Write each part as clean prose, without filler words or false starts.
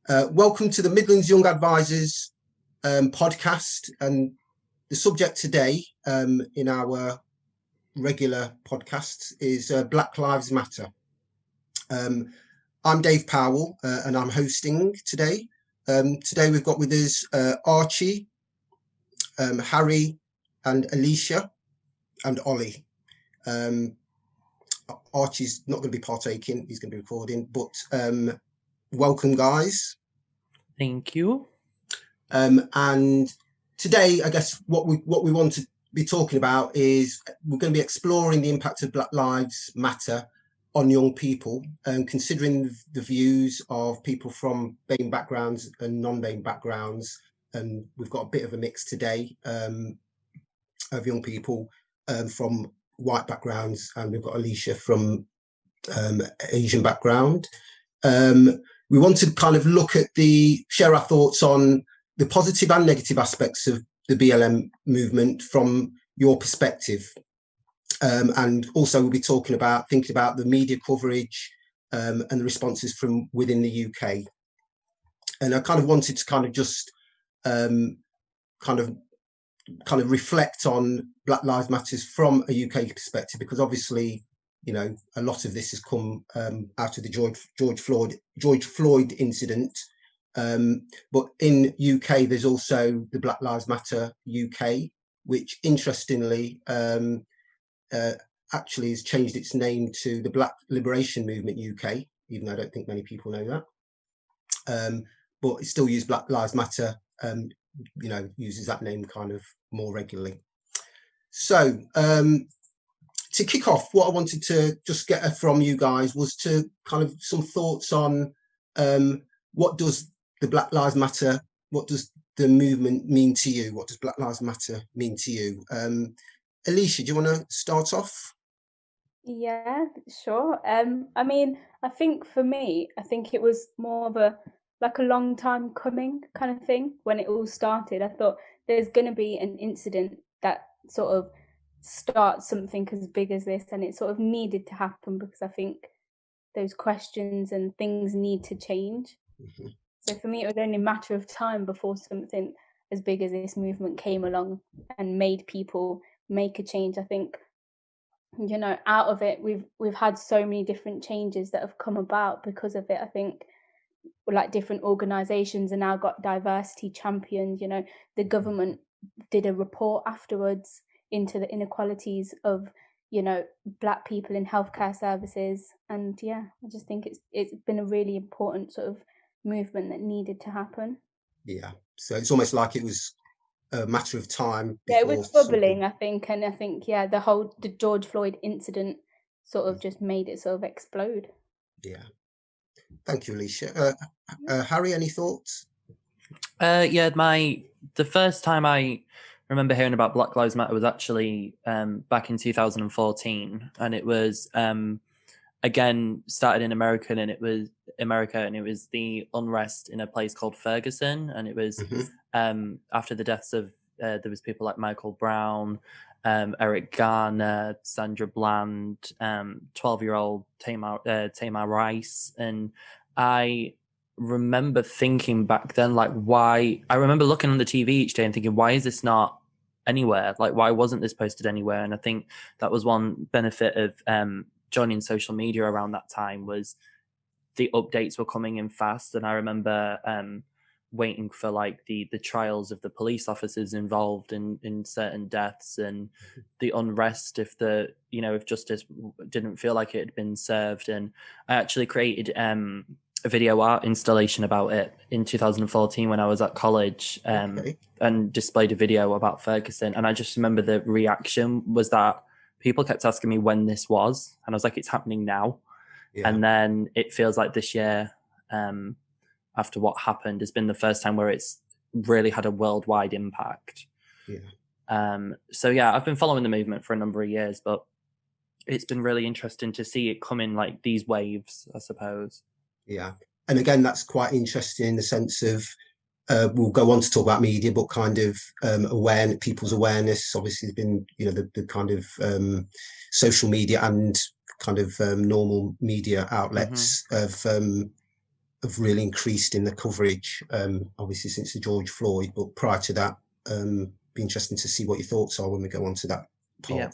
Welcome to the Midlands Young Advisors podcast. And the subject today in our regular podcasts is Black Lives Matter. I'm Dave Powell and I'm hosting today. Today we've got with us Archie, Harry and Alysha and Ollie. Archie's not going to be partaking, he's going to be recording, but welcome guys. Thank you. And today, I guess what we want to be talking about is we're going to be exploring the impact of Black Lives Matter on young people, and considering the views of people from BAME backgrounds and non-BAME backgrounds. And we've got a bit of a mix today of young people from white backgrounds, and we've got Alysha from Asian background. We want to kind of share our thoughts on the positive and negative aspects of the BLM movement from your perspective. And also we'll be thinking about the media coverage and the responses from within the UK. And I kind of wanted to kind of just kind of reflect on Black Lives Matter from a UK perspective, because obviously, you know, a lot of this has come out of the George Floyd incident. But in UK, there's also the Black Lives Matter UK, which interestingly actually has changed its name to the Black Liberation Movement UK, even though I don't think many people know that. But it still uses Black Lives Matter, you know, uses that name kind of more regularly. So to kick off, what I wanted to just get from you guys was to kind of some thoughts on what does the Black Lives Matter, what does the movement mean to you? What does Black Lives Matter mean to you? Alysha, do you want to start off? Yeah, sure. I mean, I think for me, I think it was more of a long time coming kind of thing. When it all started, I thought there's going to be an incident that sort of starts something as big as this, and it sort of needed to happen because I think those questions and things need to change. Mm-hmm. So for me, it was only a matter of time before something as big as this movement came along and made people make a change. I think, you know, out of it, we've had so many different changes that have come about because of it. I think like different organizations are now got diversity champions. You know, the government did a report afterwards into the inequalities of, you know, Black people in healthcare services. And yeah, I just think it's been a really important sort of movement that needed to happen. Yeah, so it's almost like it was a matter of time. Yeah, it was bubbling, I think. And I think, yeah, the George Floyd incident sort of just made it sort of explode. Yeah. Thank you, Alysha. Harry, any thoughts? Yeah, the first time I remember hearing about Black Lives Matter was actually back in 2014, and it was again started in America, and it was the unrest in a place called Ferguson, and it was after the deaths of there was people like Michael Brown, Eric Garner, Sandra Bland, 12-year-old Tamar Rice, and I remember thinking back then, like, why? I remember looking on the TV each day and thinking, why is this not anywhere? Like, why wasn't this posted anywhere? And I think that was one benefit of joining social media around that time, was the updates were coming in fast. And I remember waiting for like the trials of the police officers involved in certain deaths, and the unrest if justice didn't feel like it had been served. And I actually created a video art installation about it in 2014 when I was at college, and displayed a video about Ferguson. And I just remember the reaction was that people kept asking me when this was, and I was like, it's happening now. Yeah. And then it feels like this year, after what happened, has been the first time where it's really had a worldwide impact. Yeah. So yeah, I've been following the movement for a number of years, but it's been really interesting to see it come in like these waves, I suppose. Yeah. And again, that's quite interesting in the sense of, we'll go on to talk about media, but kind of people's awareness obviously has been, you know, the kind of social media and kind of normal media outlets of have really increased in the coverage, obviously since the George Floyd, but prior to that, be interesting to see what your thoughts are when we go on to that part.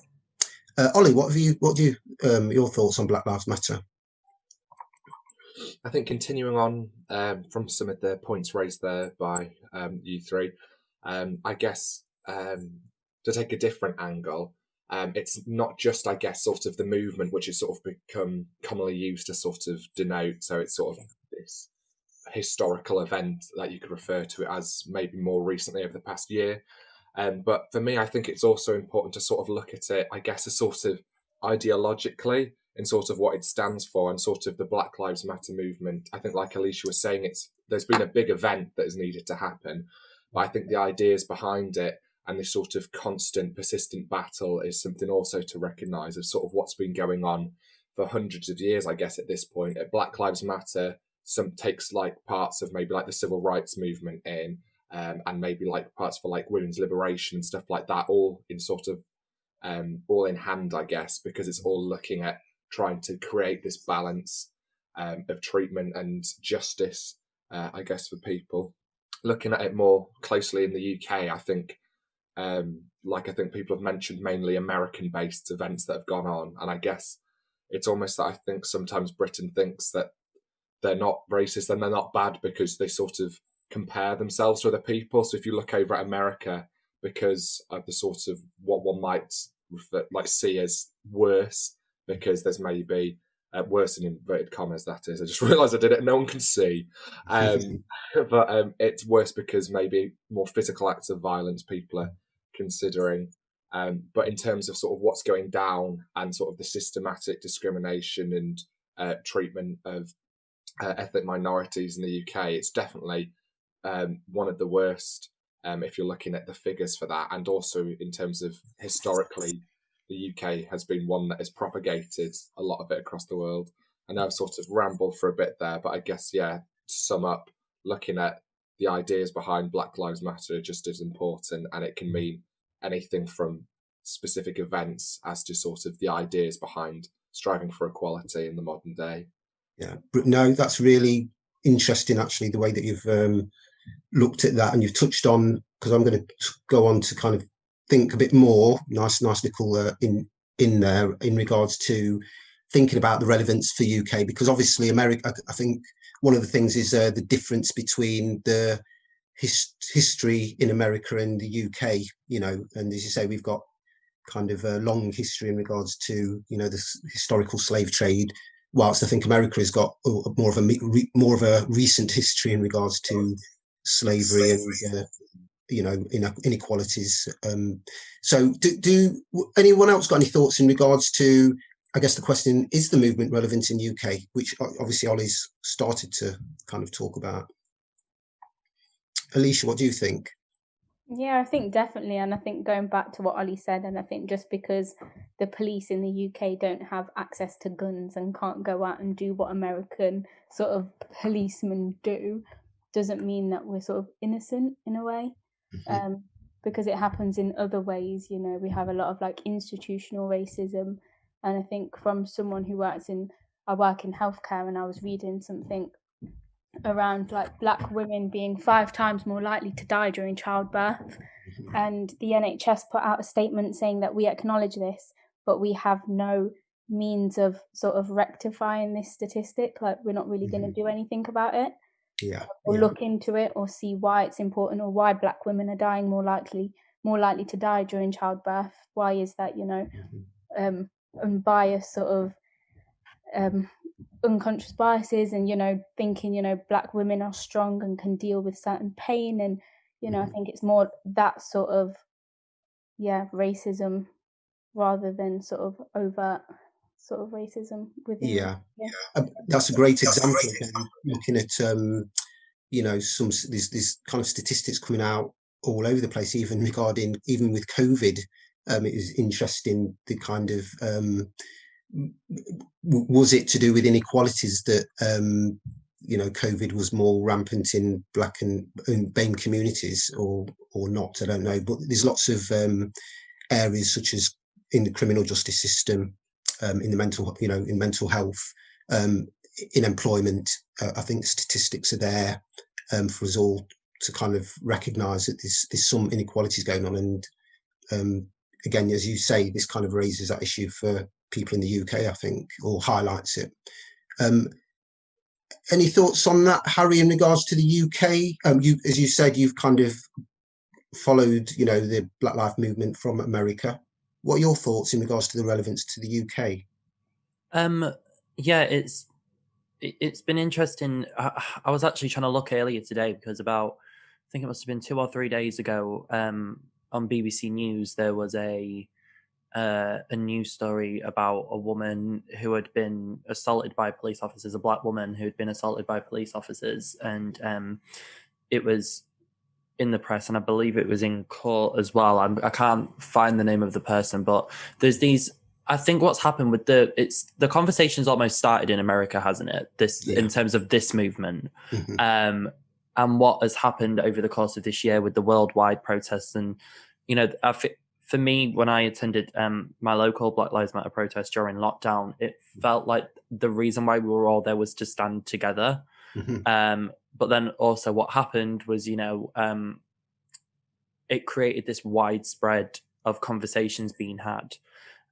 Yeah. Ollie, your thoughts on Black Lives Matter? I think continuing on from some of the points raised there by you three, I guess to take a different angle, it's not just, I guess, sort of the movement, which has sort of become commonly used to sort of denote. So it's sort of this historical event that you could refer to it as maybe more recently over the past year. But for me, I think it's also important to sort of look at it, I guess, as sort of ideologically and sort of what it stands for and sort of the Black Lives Matter movement. I think, like Alysha was saying, there's been a big event that has needed to happen. But I think the ideas behind it and this sort of constant, persistent battle is something also to recognise of sort of what's been going on for hundreds of years, I guess, at this point. At Black Lives Matter, some takes like parts of maybe like the civil rights movement in, and maybe like parts for like women's liberation and stuff like that, all in sort of all in hand, I guess, because it's all looking at trying to create this balance of treatment and justice, I guess, for people. Looking at it more closely in the UK, I think, like I think people have mentioned, mainly American-based events that have gone on, and I guess it's almost that I think sometimes Britain thinks that they're not racist and they're not bad because they sort of compare themselves to other people. So if you look over at America, because of the sort of what one might see as worse, because there's maybe worse in inverted commas, that is. I just realised I did it and no one can see. But it's worse because maybe more physical acts of violence people are considering. But in terms of sort of what's going down and sort of the systematic discrimination and treatment of ethnic minorities in the UK, it's definitely one of the worst if you're looking at the figures for that. And also in terms of historically, the UK has been one that has propagated a lot of it across the world. I know I've sort of rambled for a bit there, but I guess, yeah, to sum up, looking at the ideas behind Black Lives Matter are just as important, and it can mean anything from specific events as to sort of the ideas behind striving for equality in the modern day. Yeah, no, that's really interesting, actually, the way that you've looked at that, and you've touched on, because I'm going to go on to kind of think a bit more, nice little in there in regards to thinking about the relevance for UK, because obviously America, I think one of the things is the difference between the history in America and the UK, you know, and as you say, we've got kind of a long history in regards to, you know, the historical slave trade, whilst I think America has got more of a recent history in regards to slavery and you know, inequalities. So do anyone else got any thoughts in regards to, I guess the question, is the movement relevant in UK, which obviously Ollie's started to kind of talk about. Alysha, what do you think? Yeah, I think definitely. And I think going back to what Ollie said, and I think just because the police in the UK don't have access to guns and can't go out and do what American sort of policemen do, doesn't mean that we're sort of innocent in a way. Mm-hmm. Because it happens in other ways. You know, we have a lot of like institutional racism. And I think from someone who I work in healthcare, and I was reading something around like Black women being 5 times more likely to die during childbirth. And the NHS put out a statement saying that we acknowledge this, but we have no means of sort of rectifying this statistic. Like, we're not really going to do anything about it. Or look into it or see why it's important, or why Black women are dying more likely to die during childbirth. Why is that, you know? Unbiased sort of unconscious biases, and, you know, thinking, you know, Black women are strong and can deal with certain pain, and, you know, I think it's more that sort of racism rather than sort of overt sort of racism within. That's a great example again, looking at you know, some these kind of statistics coming out all over the place, even with COVID. It was interesting, the kind of was it to do with inequalities that you know, COVID was more rampant in Black and BAME communities, or not, I don't know, but there's lots of areas, such as in the criminal justice system, in the mental health, in employment. I think the statistics are there for us all to kind of recognise that there's some inequalities going on, and again, as you say, this kind of raises that issue for people in the UK, I think, or highlights it. Any thoughts on that, Harry, in regards to the UK? As you said, you've kind of followed, the Black Lives Movement from America. What are your thoughts in regards to the relevance to the UK? Yeah, it's been interesting. I was actually trying to look earlier today because I think it must have been 2 or 3 days ago, on BBC News, there was a news story about a woman who had been assaulted by police officers, a black woman who had been assaulted by police officers, and it was in the press, and I believe it was in court as well. I can't find the name of the person, but there's these. I think what's happened with the conversation's almost started in America, hasn't it? In terms of this movement, and what has happened over the course of this year with the worldwide protests, and for me, when I attended my local Black Lives Matter protest during lockdown, it felt like the reason why we were all there was to stand together. But then also what happened was, it created this widespread of conversations being had.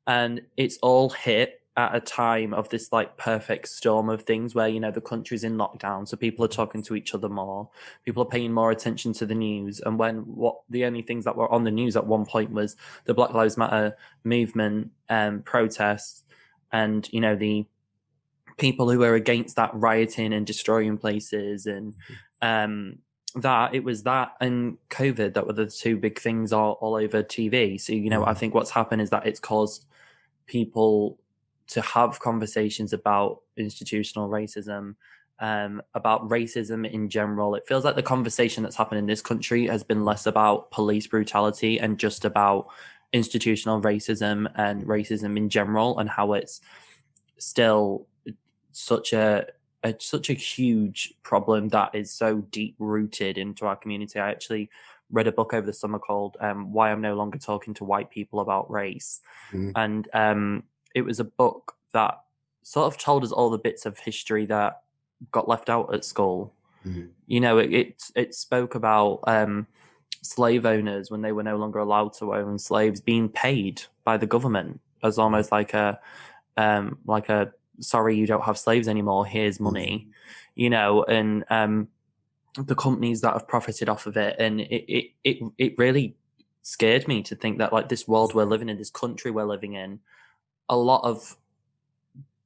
And it's all hit at a time of this like perfect storm of things where, the country's in lockdown. So people are talking to each other more. People are paying more attention to the news. And when the only things that were on the news at one point was the Black Lives Matter movement protests and, the people who were against that rioting and destroying places, and it was that and COVID that were the two big things all over TV. So, I think what's happened is that it's caused people to have conversations about institutional racism, about racism in general. It feels like the conversation that's happened in this country has been less about police brutality and just about institutional racism and racism in general, and how it's still such a huge problem that is so deep rooted into our community. I actually read a book over the summer called Why I'm No Longer Talking to White People About Race. And it was a book that sort of told us all the bits of history that got left out at school. It spoke about slave owners, when they were no longer allowed to own slaves, being paid by the government as almost like a sorry, you don't have slaves anymore, here's money, and the companies that have profited off of it. And it really scared me to think that, like, this world we're living in, this country we're living in, a lot of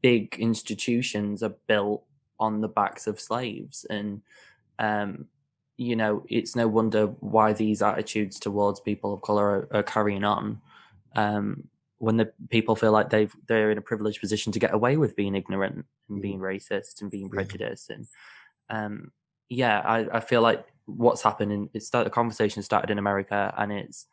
big institutions are built on the backs of slaves. And it's no wonder why these attitudes towards people of color are carrying on, when the people feel like they're in a privileged position to get away with being ignorant and being racist and being prejudiced. And I feel like what's happened the conversation started in America, and it's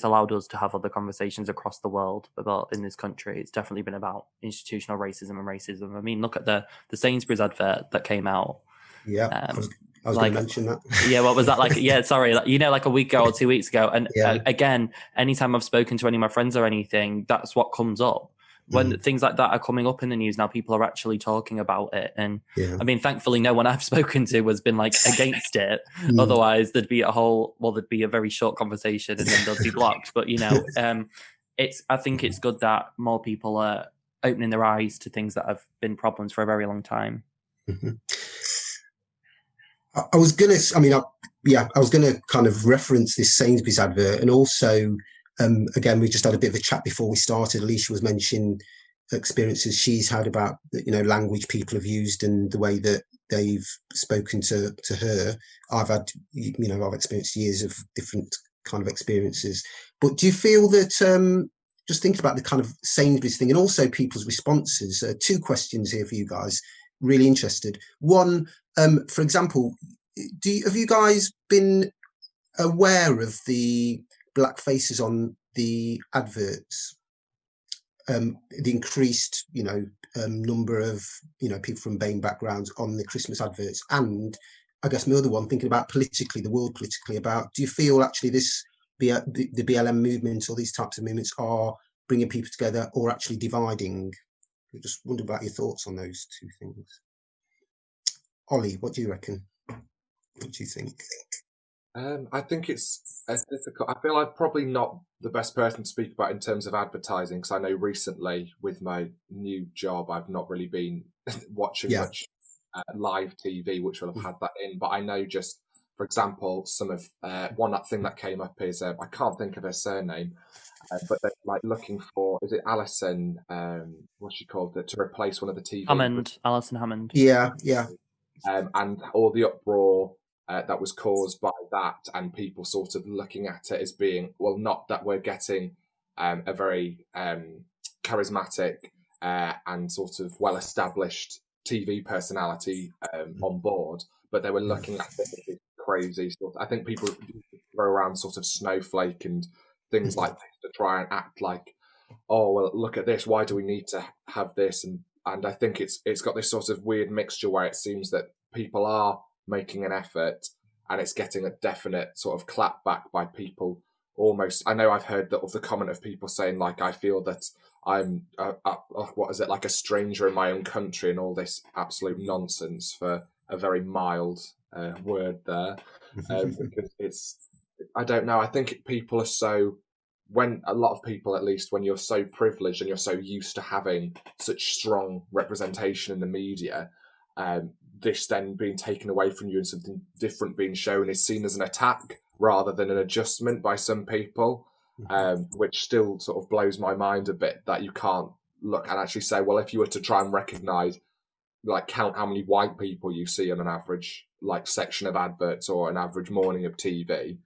allowed us to have other conversations across the world about, in this country, it's definitely been about institutional racism and racism. I mean, look at the Sainsbury's advert that came out. I was going to mention that. Yeah, what was that like? Yeah, sorry, like a week ago or 2 weeks ago. And again, anytime I've spoken to any of my friends or anything, that's what comes up. When things like that are coming up in the news now, people are actually talking about it. And I mean, thankfully, no one I've spoken to has been like against it. Otherwise, there'd be a very short conversation and then they'll be blocked. But I think it's good that more people are opening their eyes to things that have been problems for a very long time. I was going to kind of reference this Sainsbury's advert, and also, again, we just had a bit of a chat before we started. Alysha was mentioning experiences she's had about, language people have used and the way that they've spoken to her. I've had, I've experienced years of different kind of experiences. But do you feel that, just thinking about the kind of Sainsbury's thing and also people's responses, 2 questions here for you guys, really interested. One, for example, have you guys been aware of the black faces on the adverts? The increased, number of, people from BAME backgrounds on the Christmas adverts. And I guess my other one, thinking about politically, the world politically, about, do you feel actually the BLM movement or these types of movements are bringing people together or actually dividing? I just wonder about your thoughts on those 2 things. Ollie, what do you reckon? What do you think? I think it's difficult. I feel I'm probably not the best person to speak about in terms of advertising, because I know recently with my new job, I've not really been watching much live TV, which will have had that in. But I know, just for example, some of one thing that came up is I can't think of her surname, but they're like looking for, is it Alison? What's she called? To replace one of the TV. Alison Hammond. Yeah. And all the uproar that was caused by that, and people sort of looking at it as being, well, not that we're getting a very charismatic and sort of well-established TV personality on board, but they were looking at it as crazy sort of, I think people throw around sort of snowflake and things like this to try and act like, oh, well, look at this, why do we need to have this? And I think it's got this sort of weird mixture where it seems that people are making an effort and it's getting a definite sort of clap back by people. Almost, I know I've heard that of the comment of people saying, like, I feel that I'm what is it, like a stranger in my own country, and all this absolute nonsense, for a very mild word there, because it's, I don't know, I think people are so, when a lot of people, at least when you're so privileged and you're so used to having such strong representation in the media, this then being taken away from you and something different being shown is seen as an attack rather than an adjustment by some people, which still sort of blows my mind a bit, that you can't look and actually say, well, if you were to try and recognise, like count how many white people you see on an average like section of adverts or an average morning of TV,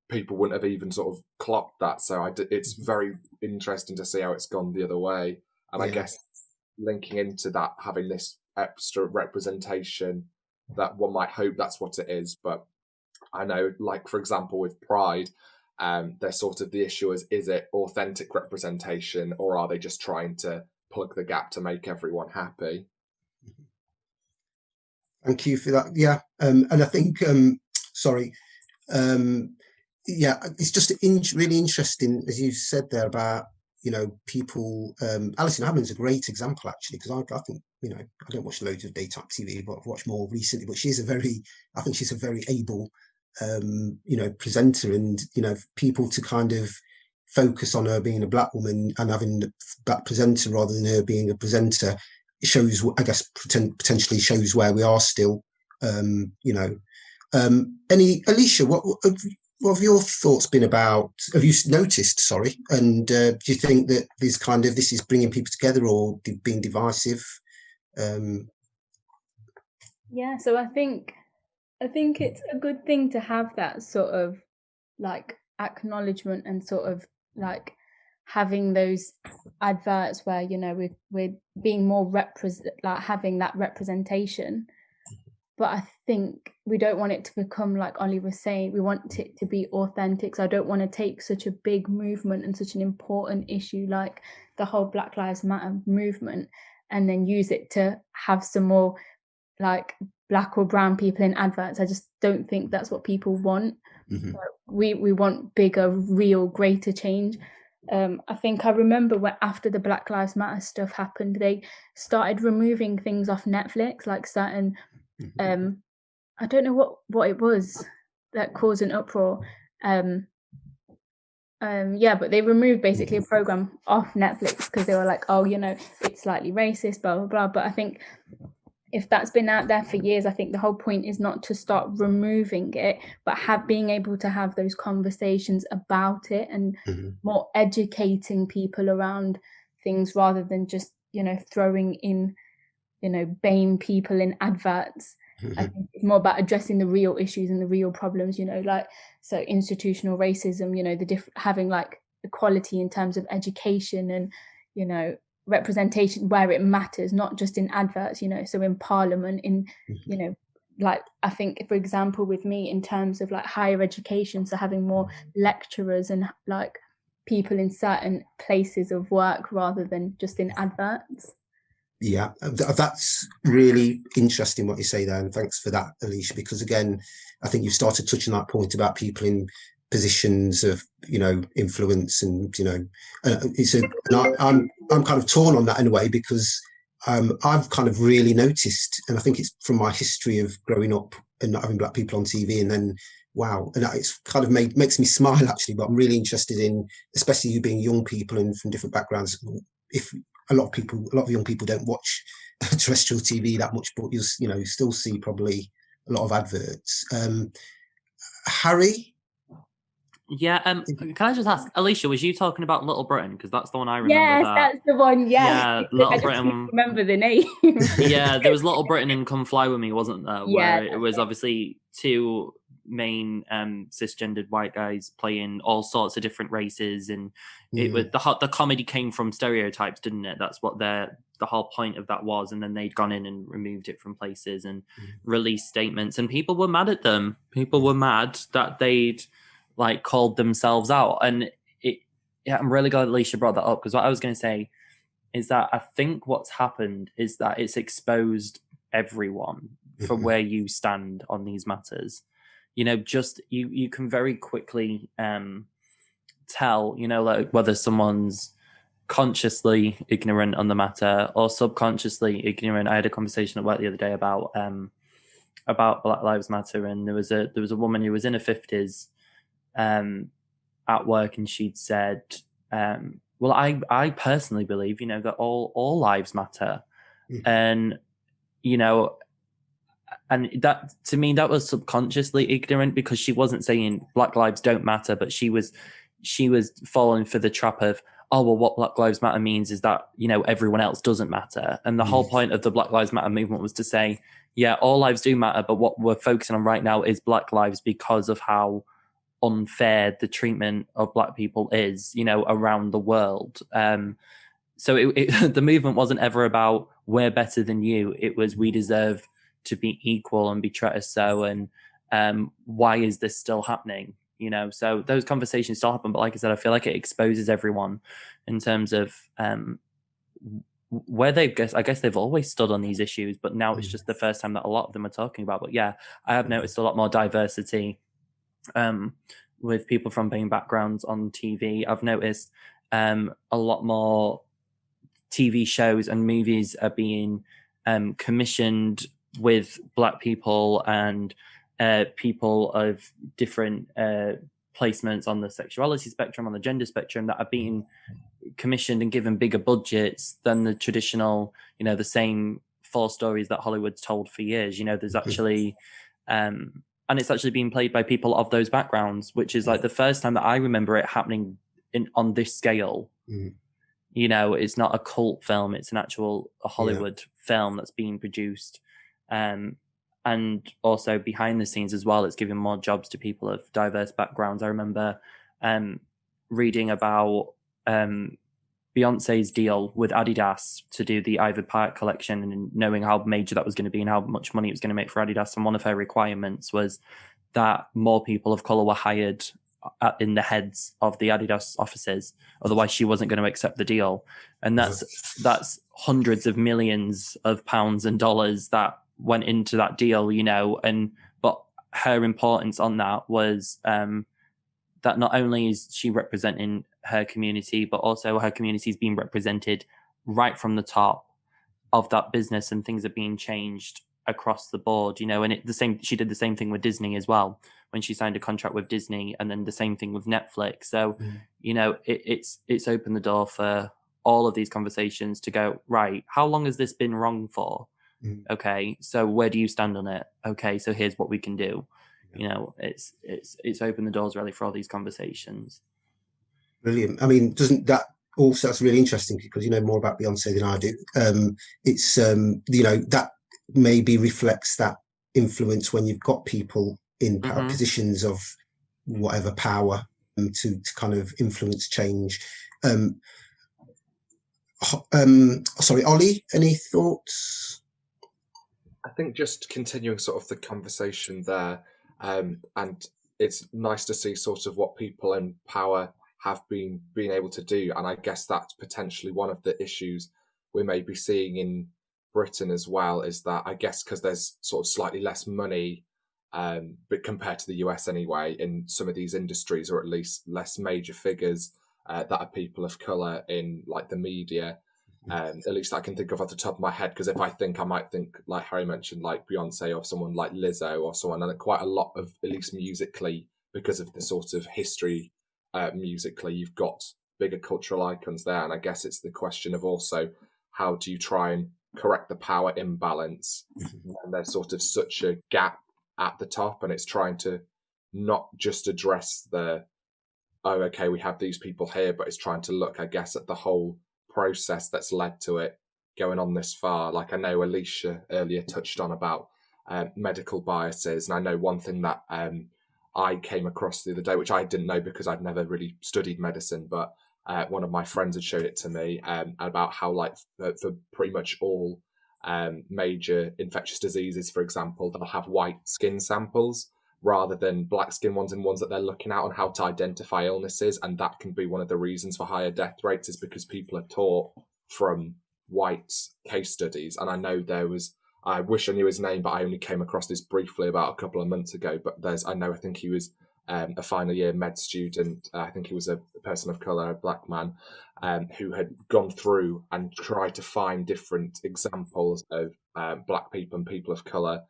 people wouldn't have even sort of clocked that. So it's very interesting to see how it's gone the other way. And I guess linking into that, having this extra representation, that one might hope that's what it is. But I know, like, for example, with Pride, there's sort of the issue is it authentic representation, or are they just trying to plug the gap to make everyone happy? Thank you for that. Yeah. And I think, it's just really interesting, as you said there, about, people. Alison Hammond's a great example, actually, because I think, I don't watch loads of daytime TV, but I've watched more recently. But I think she's a very able, presenter, and, people to kind of focus on her being a black woman and having a black presenter rather than her being a presenter shows, I guess, potentially shows where we are still. Alysha, what have your thoughts been about? Have you noticed? Sorry, and do you think that this is bringing people together or being divisive? Yeah, so I think it's a good thing to have that sort of like acknowledgement and sort of like having those adverts where we're being more having that representation. But I think we don't want it to become, like Ollie was saying, we want it to be authentic. So I don't want to take such a big movement and such an important issue like the whole Black Lives Matter movement and then use it to have some more like black or brown people in adverts. I just don't think that's what people want. We want bigger, real, greater change. I think I remember when after the Black Lives Matter stuff happened, they started removing things off Netflix, like certain I don't know what it was that caused an uproar. But they removed basically a program off Netflix because they were like, oh, it's slightly racist, blah blah blah. But I think if that's been out there for years, I think the whole point is not to start removing it, but being able to have those conversations about it and more educating people around things rather than just, throwing in, BAME people in adverts. I think it's more about addressing the real issues and the real problems, so institutional racism, having like equality in terms of education and, representation where it matters, not just in adverts, so in parliament, in like I think, for example, with me in terms of like higher education, so having more lecturers and like people in certain places of work rather than just in adverts. Yeah, that's really interesting what you say there, and thanks for that, Alysha, because again, I think you've started touching that point about people in positions of influence, and I'm kind of torn on that in a way, because I've kind of really noticed, and I think it's from my history of growing up and not having black people on TV, and then wow, and it's kind of makes me smile actually. But I'm really interested in, especially you being young people and from different backgrounds. If a lot of young people don't watch terrestrial TV that much, but you still see probably a lot of adverts. Harry. Yeah, can I just ask, Alysha, was you talking about Little Britain? Because that's the one I remember. Yes, that's the one. Yeah, Little I just Britain. couldn't remember the name. Yeah, there was Little Britain and Come Fly With Me, wasn't there? Yeah, Where it was obviously two main cisgendered white guys playing all sorts of different races, and it was the comedy came from stereotypes, didn't it? That's what the whole point of that was. And then they'd gone in and removed it from places and released statements, and people were mad at them. People were mad that they'd like called themselves out, and I'm really glad Alysha brought that up, because what I was going to say is that I think what's happened is that it's exposed everyone for where you stand on these matters. Just you can very quickly tell, like whether someone's consciously ignorant on the matter or subconsciously ignorant. I had a conversation at work the other day about Black Lives Matter, and there was a woman who was in her 50s at work, and she'd said, well, I personally believe, that all lives matter. And, and that, to me, that was subconsciously ignorant, because she wasn't saying Black lives don't matter, but she was falling for the trap of, oh, well, what Black Lives Matter means is that, everyone else doesn't matter. And the whole point of the Black Lives Matter movement was to say, yeah, all lives do matter, but what we're focusing on right now is Black lives, because of how unfair the treatment of Black people is, around the world. So the movement wasn't ever about we're better than you. It was we deserve to be equal and be treated so. And why is this still happening? So those conversations still happen. But like I said, I feel like it exposes everyone in terms of where I guess they've always stood on these issues, but now it's just the first time that a lot of them are talking about. But yeah, I have noticed a lot more diversity with people from BAME backgrounds on TV. I've noticed a lot more TV shows and movies are being commissioned with Black people and people of different placements on the sexuality spectrum, on the gender spectrum, that are being commissioned and given bigger budgets than the traditional, the same 4 stories that Hollywood's told for years. There's actually and it's actually being played by people of those backgrounds, which is like the first time that I remember it happening on this scale. It's not a cult film; it's an actual Hollywood film that's being produced, and also behind the scenes as well. It's giving more jobs to people of diverse backgrounds. I remember reading about Beyonce's deal with Adidas to do the Ivy Park collection, and knowing how major that was going to be and how much money it was going to make for Adidas. And one of her requirements was that more people of color were hired in the heads of the Adidas offices. Otherwise, she wasn't going to accept the deal. And that's hundreds of millions of pounds and dollars that went into that deal, but her importance on that was that not only is she representing her community, but also her community is being represented right from the top of that business, and things are being changed across the board, and she did the same thing with Disney as well, when she signed a contract with Disney, and then the same thing with Netflix. So, it's opened the door for all of these conversations to go, right, how long has this been wrong for? Okay, so where do you stand on it? Okay, so here's what we can do. It's opened the doors really for all these conversations. Brilliant. I mean, doesn't that also, that's really interesting, because you know more about Beyonce than I do. It's that maybe reflects that influence when you've got people in positions of whatever power to kind of influence change. Sorry, Ollie, any thoughts? I think just continuing sort of the conversation there, and it's nice to see sort of what people in power have been able to do. And I guess that's potentially one of the issues we may be seeing in Britain as well, is that I guess because there's sort of slightly less money, but compared to the US anyway, in some of these industries, or at least less major figures that are people of colour in like the media. At least I can think of off the top of my head, because if I think, I might think, like Harry mentioned, like Beyonce or someone like Lizzo or someone, and quite a lot of, at least musically, because of the sort of history musically, you've got bigger cultural icons there. And I guess it's the question of also, how do you try and correct the power imbalance when there's sort of such a gap at the top, and it's trying to not just address the, oh, okay, we have these people here, but it's trying to look, I guess, at the whole process that's led to it going on this far. Like, I know Alysha earlier touched on about medical biases, and I know one thing that I came across the other day, which I didn't know because I'd never really studied medicine, but one of my friends had showed it to me, about how, like, for pretty much all major infectious diseases, for example, they'll have white skin samples rather than black skin ones, and ones that they're looking at on how to identify illnesses. And that can be one of the reasons for higher death rates, is because people are taught from white case studies. And I know there was, I wish I knew his name, but I only came across this briefly about a couple of months ago. But I think he was a final year med student. I think he was a person of colour, a black man, who had gone through and tried to find different examples of black people and people of colour,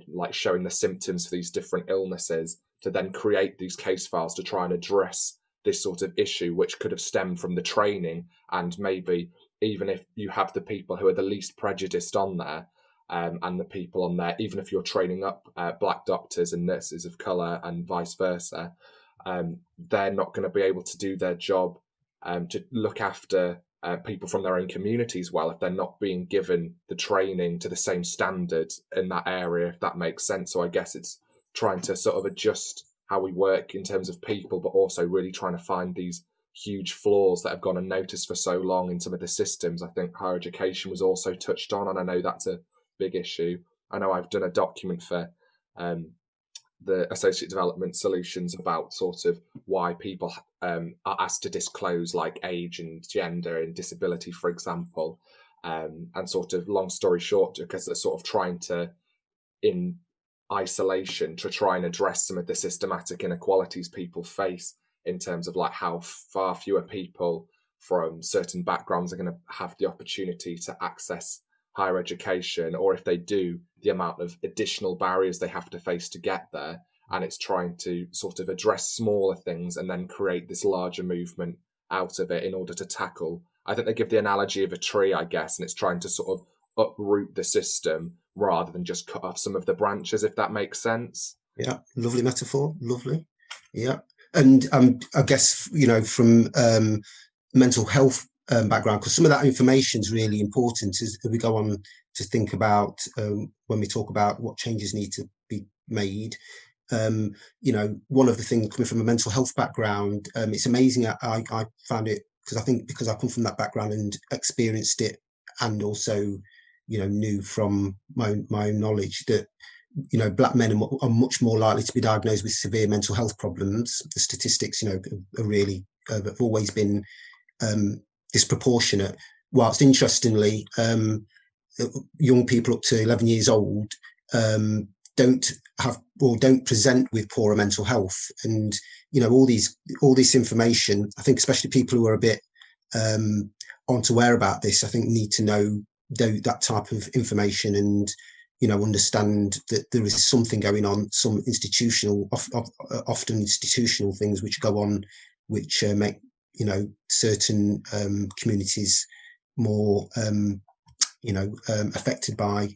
like showing the symptoms for these different illnesses, to then create these case files to try and address this sort of issue, which could have stemmed from the training. And maybe even if you have the people who are the least prejudiced on there, and the people on there, even if you're training up black doctors and nurses of colour and vice versa, they're not going to be able to do their job to look after people from their own communities well, if they're not being given the training to the same standard in that area, if that makes sense. So I guess it's trying to sort of adjust how we work in terms of people, but also really trying to find these huge flaws that have gone unnoticed for so long in some of the systems. I think higher education was also touched on, and I know that's a big issue. I know I've done a document for the Associate Development Solutions about sort of why people are asked to disclose, like, age and gender and disability, for example, and sort of, long story short, because they're sort of trying to, in isolation, to try and address some of the systematic inequalities people face in terms of, like, how far fewer people from certain backgrounds are going to have the opportunity to access higher education, or if they do, the amount of additional barriers they have to face to get there. And it's trying to sort of address smaller things and then create this larger movement out of it in order to tackle, I think they give the analogy of a tree, I guess, and it's trying to sort of uproot the system rather than just cut off some of the branches, if that makes sense. Yeah, lovely metaphor, lovely. Yeah. And I guess, from mental health background, because some of that information is really important as we go on to think about when we talk about what changes need to be made. One of the things, coming from a mental health background, it's amazing. I found it, because I come from that background and experienced it, and also knew from my own knowledge that black men are much more likely to be diagnosed with severe mental health problems. The statistics are really have always been disproportionate. Whilst interestingly, young people up to 11 years old don't present with poorer mental health. And all this information, I think, especially people who are a bit aren't aware about this, I think, need to know that type of information, and understand that there is something going on, some institutional, often institutional things which go on, which make certain communities more affected by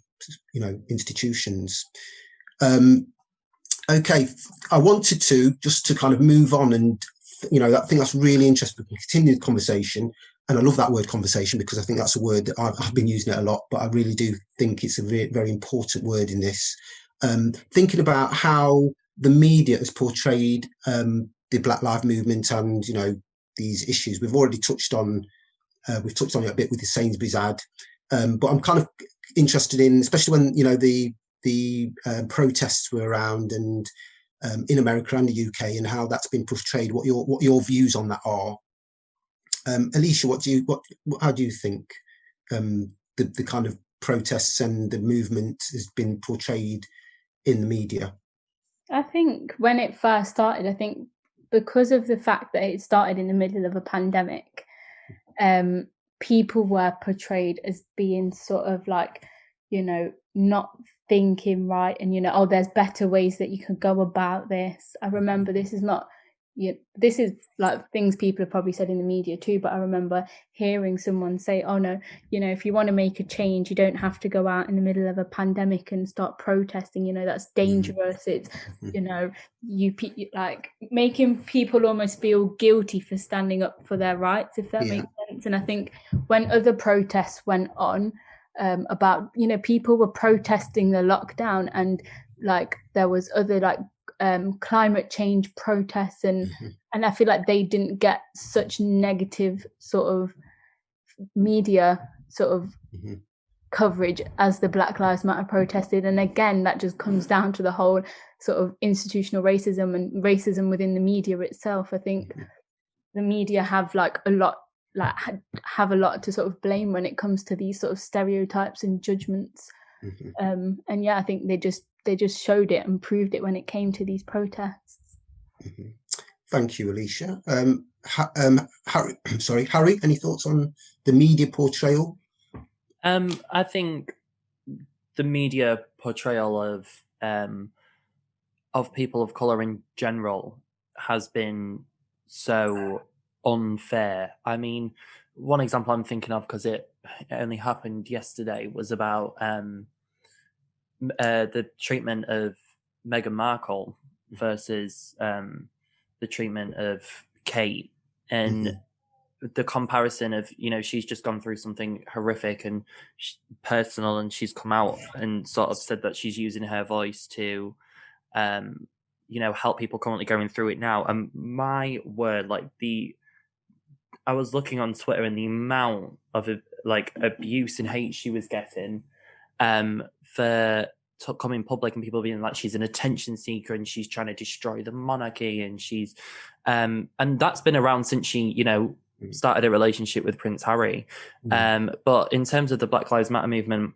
institutions. Okay, I wanted to just to kind of move on, and I think that's really interesting. We can continue the conversation, and I love that word conversation, because I think that's a word that I've been using it a lot, but I really do think it's a very, very important word in this. Thinking about how the media has portrayed the Black Lives Movement and these issues. We've already touched on it a bit with the Sainsbury's ad, but I'm kind of interested in, especially when the protests were around, and in America and the UK, and how that's been portrayed. What your views on that are? Alysha, how do you think the kind of protests and the movement has been portrayed in the media? I think when it first started, I think because of the fact that it started in the middle of a pandemic, people were portrayed as being sort of like, you know, not thinking right, and, you know, oh, there's better ways that you can go about this. I remember this is not, this is like things people have probably said in the media too, but I remember hearing someone say, oh no, you know, if you want to make a change, you don't have to go out in the middle of a pandemic and start protesting, you know, that's dangerous. It's, you know, like making people almost feel guilty for standing up for their rights, if that makes sense. And I think when other protests went on, about, you know, people were protesting the lockdown, and like there was other like climate change protests, and I feel like they didn't get such negative sort of media sort of coverage as the Black Lives Matter protested. And again, that just comes down to the whole sort of institutional racism and racism within the media itself. I think the media have like a lot to sort of blame when it comes to these sort of stereotypes and judgments. And yeah, I think they just showed it and proved it when it came to these protests. Thank you, Alysha. Harry, any thoughts on the media portrayal? I think the media portrayal of people of colour in general has been so unfair. I mean, one example I'm thinking of, because it only happened yesterday, was about the treatment of Meghan Markle versus the treatment of Kate, and the comparison of, you know, she's just gone through something horrific and personal, and she's come out and sort of said that she's using her voice to you know, help people currently going through it now. And my word, like I was looking on Twitter, and the amount of like abuse and hate she was getting for coming public, and people being like, she's an attention seeker and she's trying to destroy the monarchy, and she's and that's been around since she, you know, started a relationship with Prince Harry. But in terms of the Black Lives Matter movement,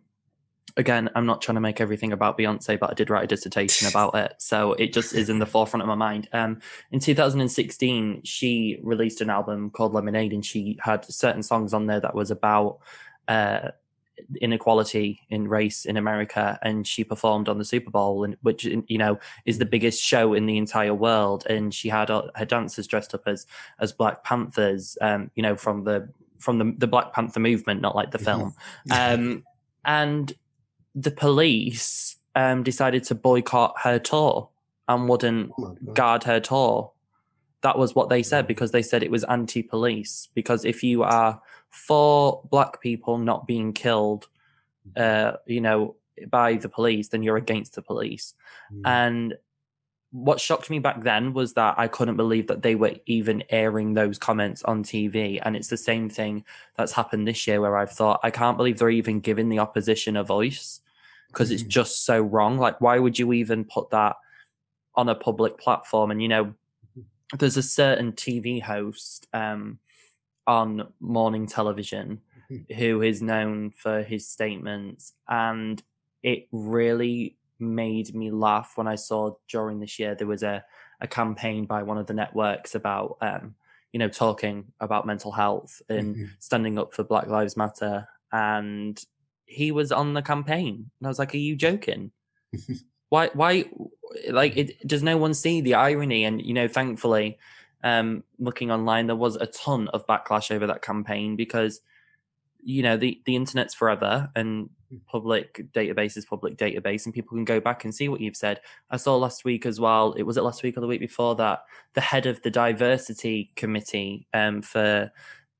again, I'm not trying to make everything about Beyonce, but I did write a dissertation about it, so it just is in the forefront of my mind. In 2016, she released an album called Lemonade, and she had certain songs on there that was about inequality in race in America, and she performed on the Super Bowl, and which, you know, is the biggest show in the entire world, and she had her dancers dressed up as Black Panthers, you know, from the Black Panther movement, not like the film. And the police decided to boycott her tour and wouldn't guard her tour. That was what they said, because they said it was anti-police. Because if you are for Black people not being killed, you know, by the police, then you're against the police. And what shocked me back then was that I couldn't believe that they were even airing those comments on TV. And it's the same thing that's happened this year, where I've thought, I can't believe they're even giving the opposition a voice, because it's just so wrong. Like, why would you even put that on a public platform? And, you know, there's a certain TV host on morning television who is known for his statements, and it really made me laugh when I saw during this year there was a campaign by one of the networks about you know, talking about mental health and standing up for Black Lives Matter, and he was on the campaign, and I was like, are you joking? why like, does no one see the irony? And, you know, thankfully, looking online, there was a ton of backlash over that campaign, because, you know, the internet's forever, and public database is public database, and people can go back and see what you've said. I saw last week as well, it was it last week or the week before, that the head of the diversity committee for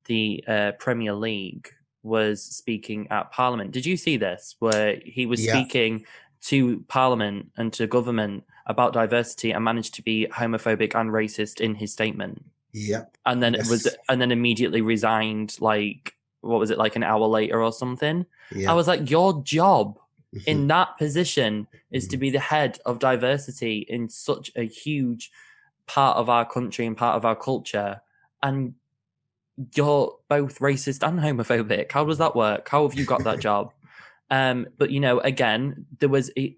the Premier League was speaking at Parliament. Did you see this, where he was speaking to Parliament and to government about diversity, and managed to be homophobic and racist in his statement? And then and then immediately resigned, like, what was it, like an hour later or something? I was like, your job in that position is to be the head of diversity in such a huge part of our country and part of our culture, and you're both racist and homophobic. How does that work? How have you got that job? But, you know, again,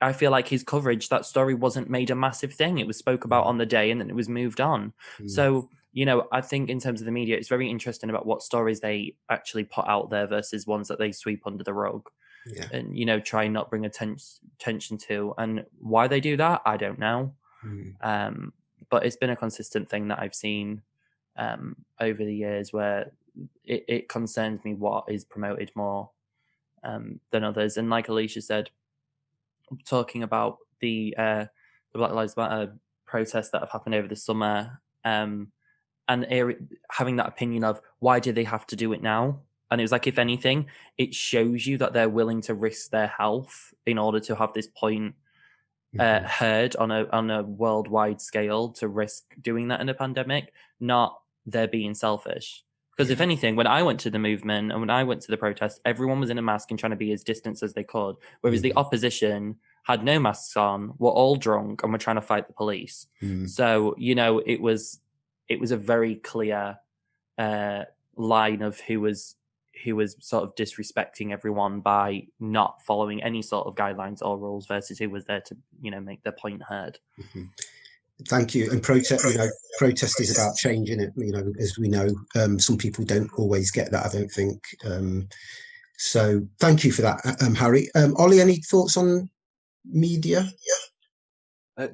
I feel like his coverage, that story wasn't made a massive thing. It was spoke about on the day, and then it was moved on. So, I think in terms of the media, it's very interesting about what stories they actually put out there versus ones that they sweep under the rug. Yeah. And try and not bring attention to. And why they do that, I don't know. But it's been a consistent thing that I've seen over the years, where it concerns me what is promoted more than others. And like Alysha said, talking about the Black Lives Matter protests that have happened over the summer, and having that opinion of why do they have to do it now? And it was like, if anything, it shows you that they're willing to risk their health in order to have this point heard on a worldwide scale, to risk doing that in a pandemic, not they're being selfish. Because if anything, when I went to the movement and when I went to the protest, everyone was in a mask and trying to be as distant as they could. Whereas the opposition had no masks on, were all drunk, and were trying to fight the police. So, it was a very clear line of who was sort of disrespecting everyone by not following any sort of guidelines or rules versus who was there to, make their point heard. Thank you. And protest is about change, isn't it? As we know, some people don't always get that, I don't think. So thank you for that, Harry. Ollie, any thoughts on media?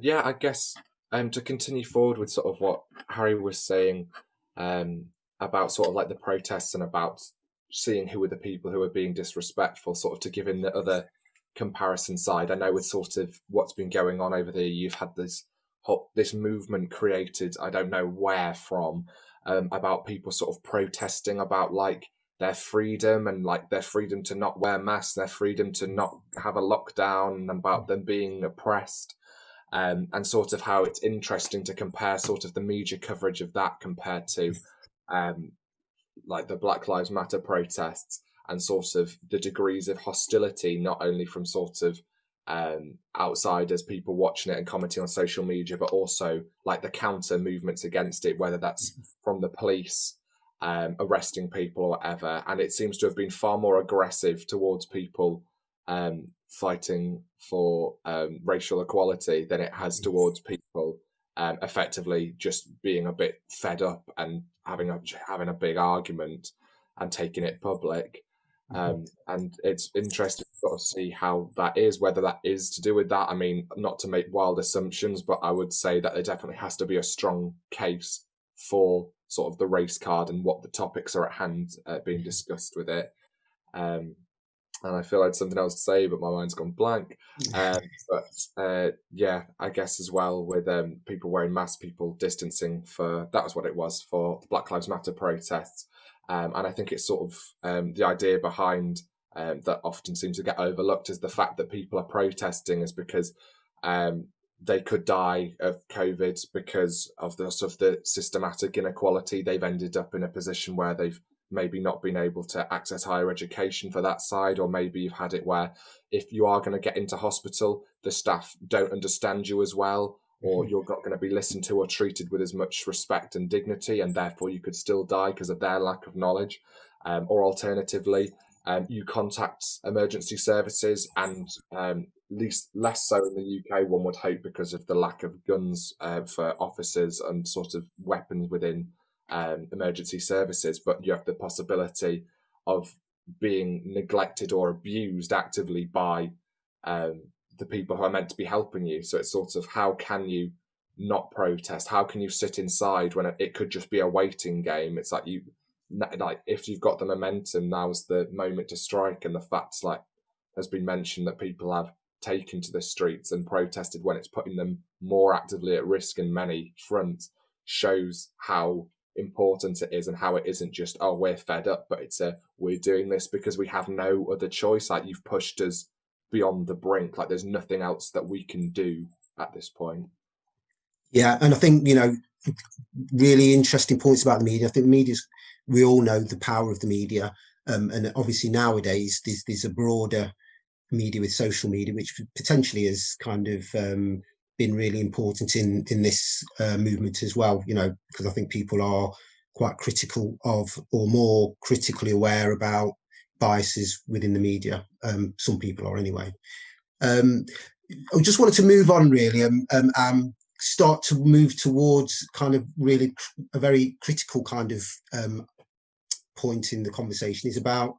Yeah, I guess to continue forward with sort of what Harry was saying about sort of like the protests and about seeing who are the people who are being disrespectful, sort of to give in the other comparison side. I know with sort of what's been going on over there, you've had this movement created, I don't know where from, about people sort of protesting about like their freedom and like their freedom to not wear masks, their freedom to not have a lockdown, and about them being oppressed. And sort of how it's interesting to compare sort of the media coverage of that compared to like the Black Lives Matter protests, and sort of the degrees of hostility, not only from sort of outsiders, people watching it and commenting on social media, but also like the counter movements against it, whether that's from the police arresting people or whatever. And it seems to have been far more aggressive towards people fighting for racial equality than it has towards people effectively just being a bit fed up and having a big argument and taking it public. And it's interesting to sort of see how that is, whether that is to do with that. I mean, not to make wild assumptions, but I would say that there definitely has to be a strong case for sort of the race card and what the topics are at hand being discussed with it. And I feel I had something else to say, but my mind's gone blank. Yeah, I guess as well with people wearing masks, people distancing, that was what it was for the Black Lives Matter protests. And I think it's sort of the idea behind that often seems to get overlooked is the fact that people are protesting is because they could die of COVID because of the sort of the systematic inequality. They've ended up in a position where they've maybe not been able to access higher education for that side, or maybe you've had it where if you are going to get into hospital, the staff don't understand you as well, or you're not going to be listened to or treated with as much respect and dignity, and therefore you could still die because of their lack of knowledge. Or alternatively, you contact emergency services, and less so in the UK, one would hope, because of the lack of guns for officers and sort of weapons within emergency services, but you have the possibility of being neglected or abused actively by the people who are meant to be helping you. So it's sort of, how can you not protest? How can you sit inside when it could just be a waiting game? It's like if you've got the momentum, now's the moment to strike. And the facts, like has been mentioned, that people have taken to the streets and protested when it's putting them more actively at risk in many fronts, shows how important it is, and how it isn't just, oh, we're fed up, but it's we're doing this because we have no other choice. Like, you've pushed us beyond the brink. Like, there's nothing else that we can do at this point. Yeah, and I think, really interesting points about the media. I think we all know the power of the media, and obviously nowadays there's a broader media with social media, which potentially has kind of been really important in this movement as well, because I think people are quite critical of, or more critically aware about, biases within the media. Some people are anyway. I just wanted to move on really. start to move towards kind of really a very critical kind of point in the conversation, is about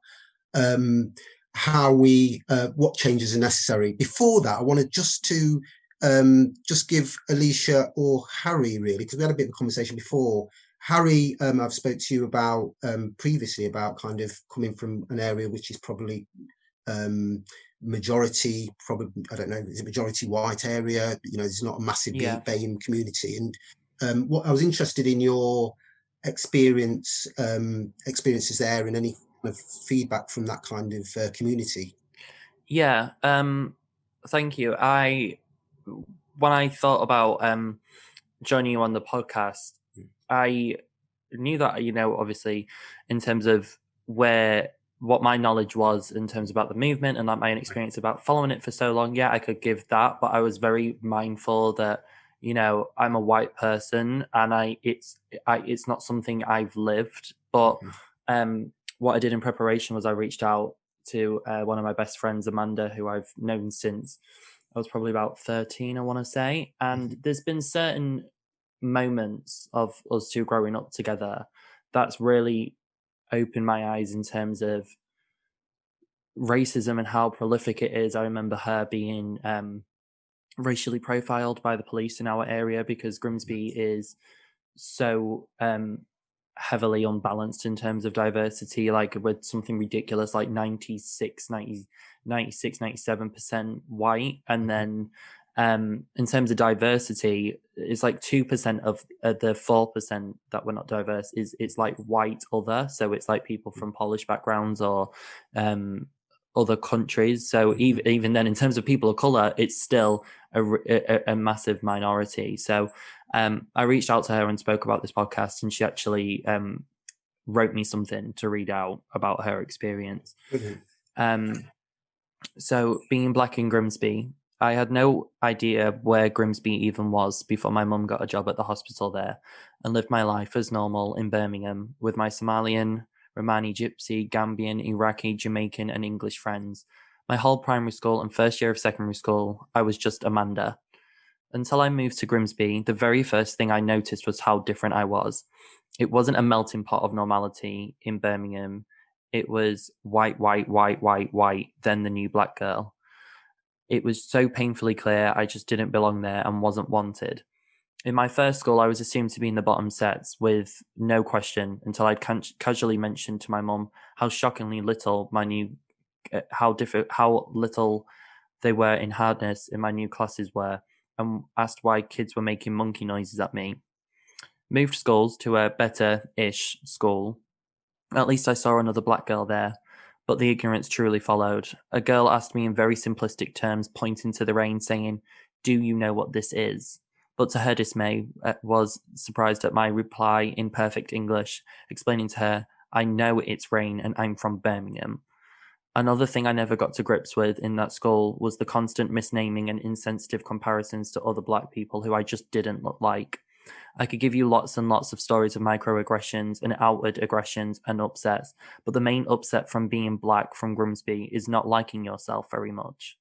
how we what changes are necessary. Before that, I wanted just to give Alysha or Harry, really, because we had a bit of a conversation before. Harry, I've spoke to you about previously about kind of coming from an area which is probably majority, probably, I don't know, is it majority white area? You know, there's not a massive BAME community. And what I was interested in your experiences there, and any kind of feedback from that kind of community. Yeah, thank you. When I thought about joining you on the podcast, I knew that, you know, obviously in terms of what my knowledge was in terms about the movement and like my own experience about following it for so long, I could give that, but I was very mindful that, you know, I'm a white person and it's not something I've lived. But what I did in preparation was I reached out to one of my best friends, Amanda, who I've known since I was probably about 13, I want to say. And there's been certain moments of us two growing up together that's really opened my eyes in terms of racism and how prolific it is. I remember her being racially profiled by the police in our area because Grimsby is so heavily unbalanced in terms of diversity, like with something ridiculous like 97% white, and then in terms of diversity, it's like 2% of the 4% that were not diverse it's like white other, so it's like people from Polish backgrounds or other countries. So even then, in terms of people of color, it's still a massive minority. So I reached out to her and spoke about this podcast, and she actually wrote me something to read out about her experience. So being Black in Grimsby, I had no idea where Grimsby even was before my mum got a job at the hospital there, and lived my life as normal in Birmingham with my Somalian, Romani, Gypsy, Gambian, Iraqi, Jamaican and English friends. My whole primary school and first year of secondary school, I was just Amanda. Until I moved to Grimsby, the very first thing I noticed was how different I was. It wasn't a melting pot of normality in Birmingham. It was white, white, white, white, white, then the new black girl. It was so painfully clear I just didn't belong there and wasn't wanted. In my first school, I was assumed to be in the bottom sets with no question until I'd casually mentioned to my mum how shockingly little how little they were in hardness in my new classes were, and asked why kids were making monkey noises at me. Moved schools to a better-ish school. At least I saw another black girl there, but the ignorance truly followed. A girl asked me in very simplistic terms, pointing to the rain, saying, "Do you know what this is?" But to her dismay, was surprised at my reply in perfect English, explaining to her, "I know it's rain and I'm from Birmingham." Another thing I never got to grips with in that school was the constant misnaming and insensitive comparisons to other black people who I just didn't look like. I could give you lots and lots of stories of microaggressions and outward aggressions and upsets, but the main upset from being black from Grimsby is not liking yourself very much.